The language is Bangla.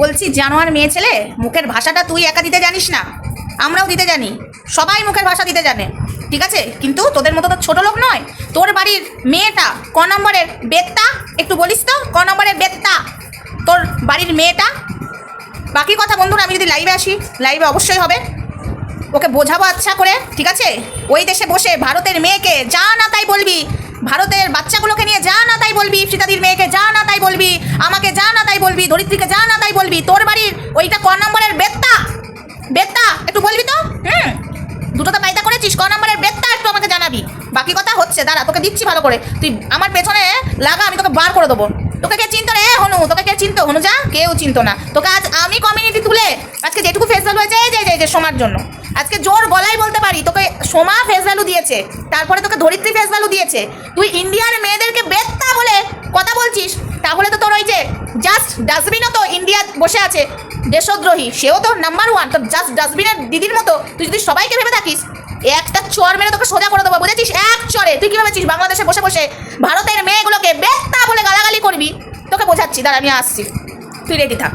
বলছি জানোয়ার মেয়ে ছেলে, মুখের ভাষাটা তুই একা দিতে জানিস না, আমরাও দিতে জানি, সবাই মুখের ভাষা দিতে জানে, ঠিক আছে? কিন্তু তোদের মতো তো ছোট লোক নয়। তোর বাড়ির মেয়েটা ক নম্বরের বেত্তা, একটু বলিস তো ক নম্বরের বেত্তা তোর বাড়ির মেয়েটা? বাকি কথা বন্ধুরা আমি যদি লাইভে আসি, লাইভে অবশ্যই হবে, ওকে বোঝাবো আচ্ছা করে, ঠিক আছে? ওই দেশে বসে ভারতের মেয়েকে যা না তাই বলবি, ভারতের বাচ্চাগুলোকে নিয়ে যা না তাই বলবি, সীতাদির মেয়েকে যা না তাই বলবি, আমাকে যা না তাই বলবি, ধরিত্রীকে যা না তাই বলবি। তোর বাড়ির ওইটা ক নম্বরের বেত্তা, বেত্তা একটু বলবি তো? দুটো তো পায়দা করেছিস, ক নম্বরের বেত্তা একটু আমাকে জানাবি। বাকি কথা হচ্ছে, দাঁড়া তোকে দিচ্ছি ভালো করে, তুই আমার পেছনে লাগা, আমি তোকে বার করে দেবো। তোকে কে চিনতো রে হনু? তোকে কে চিনতো? হনু যা কেউ চিনতো না তোকে। আজ আমি কমিউনিটি তুলে আজকে যেটুকু ফেস ভ্যালু হয়েছে যে সোমার জন্য, আজকে জোর গলায় বলতে পারি তোকে সোমা ফেস ভ্যালু দিয়েছে, তারপরে তোকে ধরিত্রী ফেস ভ্যালু দিয়েছে। তুই ইন্ডিয়ার মেয়েদেরকে বেত্তা বলে কথা বলছিস, তাহলে তো তোর ওই যে জাস্ট ডাস্টবিনও তো ইন্ডিয়া বসে আছে দেশদ্রোহী, সেও তো নাম্বার ওয়ান। তোর জাস্ট ডাস্টবিনের দিদির মতো তুই যদি সবাইকে ভেবে থাকিস, একটা চর মেরে তোকে সোজা করে দেবো, বুঝেছিস? এক চরে তুই কি ভেবেছিস বাংলাদেশে বসে বসে ভারতের মেয়েগুলোকে বেত্তা বলে গালাগালি করবি? তোকে বোঝাচ্ছি, দাঁড়া আমি আসছি, তুই রেডি থাক।